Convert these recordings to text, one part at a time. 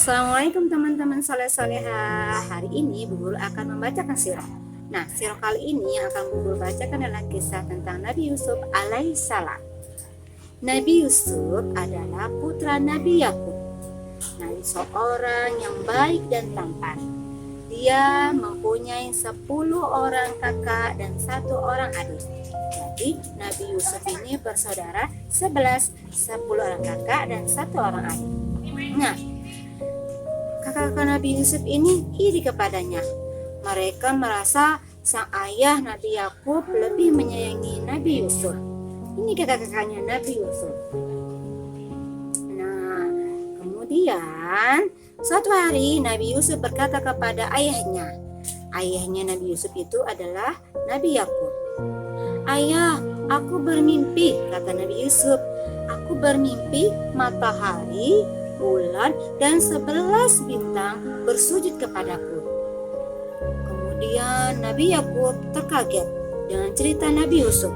Assalamualaikum teman-teman soleh-soleha. Hari ini Bu Guru akan membacakan sirah. Nah, sirah kali ini yang akan Bu Guru bacakan adalah kisah tentang Nabi Yusuf alaihissalam. Nabi Yusuf adalah putra Nabi Yakub. Nabi seorang yang baik dan tampan. Dia mempunyai 10 orang kakak dan 1 orang adik. Jadi Nabi Yusuf ini bersaudara 11 orang kakak dan 1 orang adik. Nah, kakak-kakak Nabi Yusuf ini iri kepadanya. Mereka merasa sang ayah Nabi Yakub lebih menyayangi Nabi Yusuf. Ini kakak-kakaknya Nabi Yusuf. Nah, kemudian suatu hari Nabi Yusuf berkata kepada ayahnya. Ayahnya Nabi Yusuf itu adalah Nabi Yakub. "Ayah, aku bermimpi," kata Nabi Yusuf. "Aku bermimpi matahari, bulan, dan 11 bintang bersujud kepadaku." Kemudian Nabi Yakub terkaget dengan cerita Nabi Yusuf.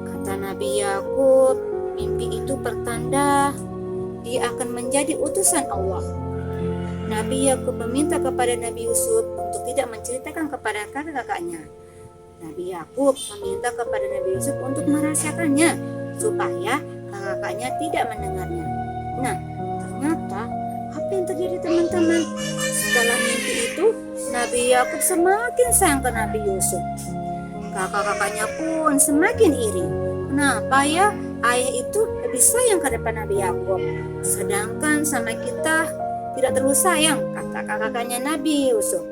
Kata Nabi Yakub, mimpi itu pertanda dia akan menjadi utusan Allah. Nabi Yakub meminta kepada Nabi Yusuf untuk tidak menceritakan kepada kakak-kakaknya. Nabi Yakub meminta kepada Nabi Yusuf untuk merahasiakannya supaya kakak-kakaknya tidak mendengarnya. Nah, ternyata apa yang terjadi teman-teman? Setelah mimpi itu, Nabi Yakub semakin sayang ke Nabi Yusuf. Kakak-kakaknya pun semakin iri. Kenapa ya ayah itu lebih sayang kepada Nabi Yakub, sedangkan sama kita tidak terlalu sayang, kata kakak-kakaknya Nabi Yusuf.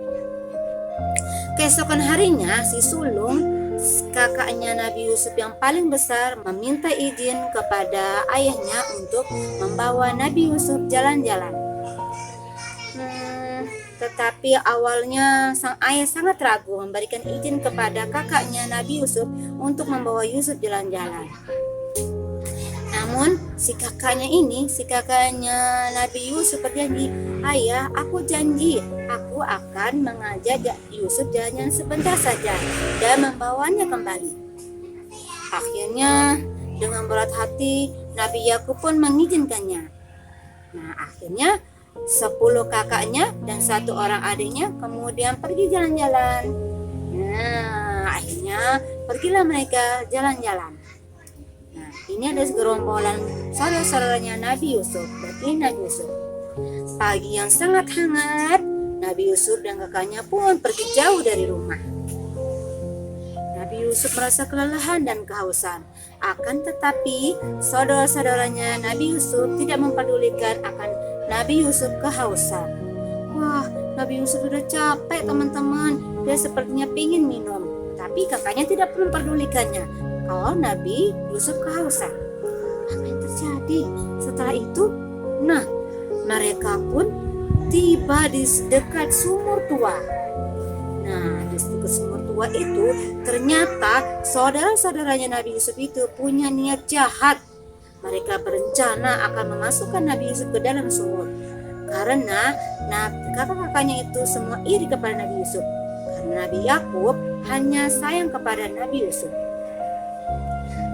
Keesokan harinya si sulung, kakaknya Nabi Yusuf yang paling besar, meminta izin kepada ayahnya untuk membawa Nabi Yusuf jalan-jalan. Tetapi awalnya sang ayah sangat ragu memberikan izin kepada kakaknya Nabi Yusuf untuk membawa Yusuf jalan-jalan. Namun si kakaknya Nabi Yusuf berjanji, "Ayah, aku janji aku akan mengajak Yusuf jalan-jalan sebentar saja dan membawanya kembali." Akhirnya dengan berat hati Nabi Yakub pun mengizinkannya. Nah, akhirnya 10 kakaknya dan 1 orang adiknya kemudian pergi jalan-jalan. Nah, akhirnya pergilah mereka jalan-jalan. Nah, ini ada segerombolan saudara-saudaranya Nabi Yusuf dan Nabi Yusuf. Pagi yang sangat hangat, Nabi Yusuf dan kakaknya pun pergi jauh dari rumah. Nabi Yusuf merasa kelelahan dan kehausan. Akan tetapi, saudara-saudaranya Nabi Yusuf tidak mempedulikan akan Nabi Yusuf kehausan. Wah, Nabi Yusuf sudah capek teman-teman. Dia sepertinya ingin minum. Tapi kakaknya tidak perlu mempedulikannya kalau Nabi Yusuf kehausan. Apa yang terjadi setelah itu? Nah, mereka pun tiba di dekat sumur tua. Nah, di dekat sumur tua itu ternyata saudara-saudaranya Nabi Yusuf itu punya niat jahat. Mereka berencana akan memasukkan Nabi Yusuf ke dalam sumur. Karena kakak-kakaknya itu semua iri kepada Nabi Yusuf. Karena Nabi Yakub hanya sayang kepada Nabi Yusuf.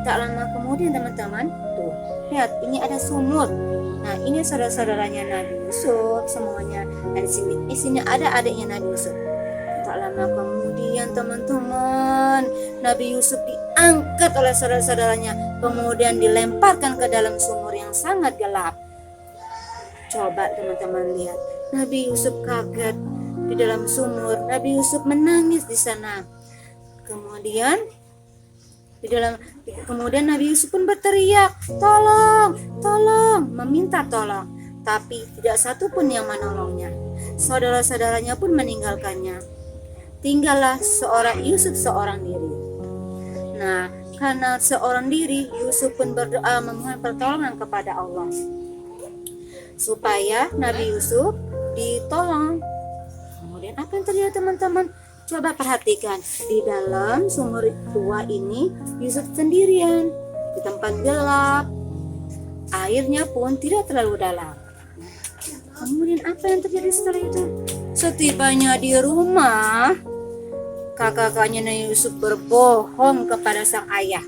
Tak lama kemudian teman-teman, tuh, lihat ini ada sumur. Nah, ini saudara-saudaranya Nabi Yusuf semuanya. Dan di sini ada adiknya Nabi Yusuf. Tak lama kemudian teman-teman, Nabi Yusuf diangkat oleh saudara-saudaranya, kemudian dilemparkan ke dalam sumur yang sangat gelap. Coba teman-teman lihat, Nabi Yusuf kaget di dalam sumur. Nabi Yusuf menangis di sana. Kemudian Nabi Yusuf pun berteriak, "Tolong, tolong," meminta tolong. Tapi tidak satu pun yang menolongnya. Saudara-saudaranya pun meninggalkannya. Tinggallah Yusuf seorang diri. Nah, karena seorang diri, Yusuf pun berdoa memohon pertolongan kepada Allah supaya Nabi Yusuf ditolong. Kemudian apa yang terjadi teman-teman? Coba perhatikan, di dalam sumur tua ini Yusuf sendirian di tempat gelap. Airnya pun tidak terlalu dalam. Kemudian apa yang terjadi setelah itu? Setibanya di rumah, kakak-kakaknya Nabi Yusuf berbohong kepada sang ayah.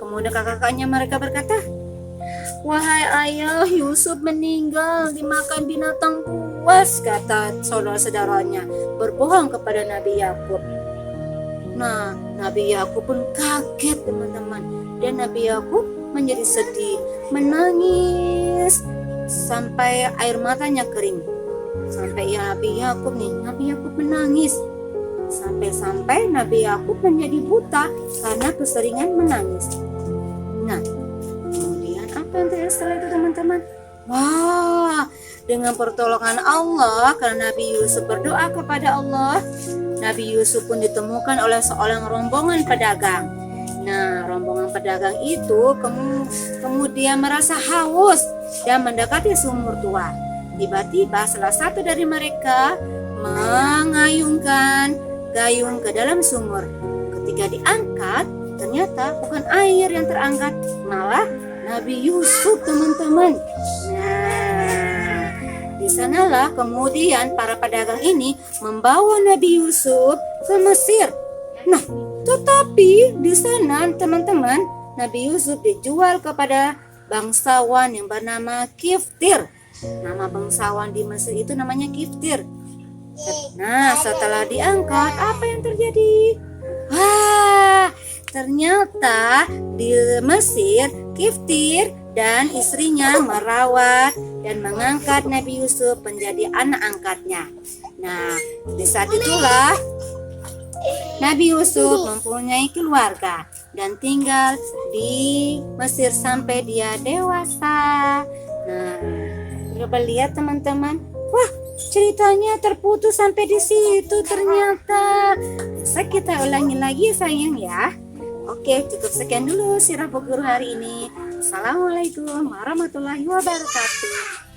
Kemudian kakak-kakaknya mereka berkata, "Wahai ayah, Yusuf meninggal dimakan binatang buas," kata saudara-saudaranya berbohong kepada Nabi Yakub. Nah, Nabi Yakub pun kaget teman-teman, dan Nabi Yakub menjadi sedih, menangis sampai air matanya kering. Sampai Nabi Yakub menangis sampai Nabi Yakub menjadi buta karena keseringan menangis. Nah, kemudian apa yang terjadi setelah itu teman-teman? Wah, dengan pertolongan Allah, karena Nabi Yusuf berdoa kepada Allah, Nabi Yusuf pun ditemukan oleh seorang rombongan pedagang. Nah, rombongan pedagang itu kemudian merasa haus dan mendekati sumur tua. Tiba-tiba salah satu dari mereka mengayunkan gayung ke dalam sumur. Ketika diangkat, ternyata bukan air yang terangkat, malah Nabi Yusuf teman-teman. Nah, di sanalah kemudian para pedagang ini membawa Nabi Yusuf ke Mesir. Nah, tetapi di sana teman-teman, Nabi Yusuf dijual kepada bangsawan yang bernama Kiftir. Nama bangsawan di Mesir itu namanya Kiftir. Nah, setelah diangkat, apa yang terjadi? Wah, ternyata di Mesir, Kiftir dan istrinya merawat dan mengangkat Nabi Yusuf menjadi anak angkatnya. Nah, di saat itulah Nabi Yusuf mempunyai keluarga dan tinggal di Mesir sampai dia dewasa. Nah, coba lihat teman-teman. Wah, ceritanya terputus sampai di situ ternyata. Bisa kita ulangi lagi sayang ya. Oke, cukup sekian dulu Sirah Bu Guru hari ini. Assalamualaikum warahmatullahi wabarakatuh.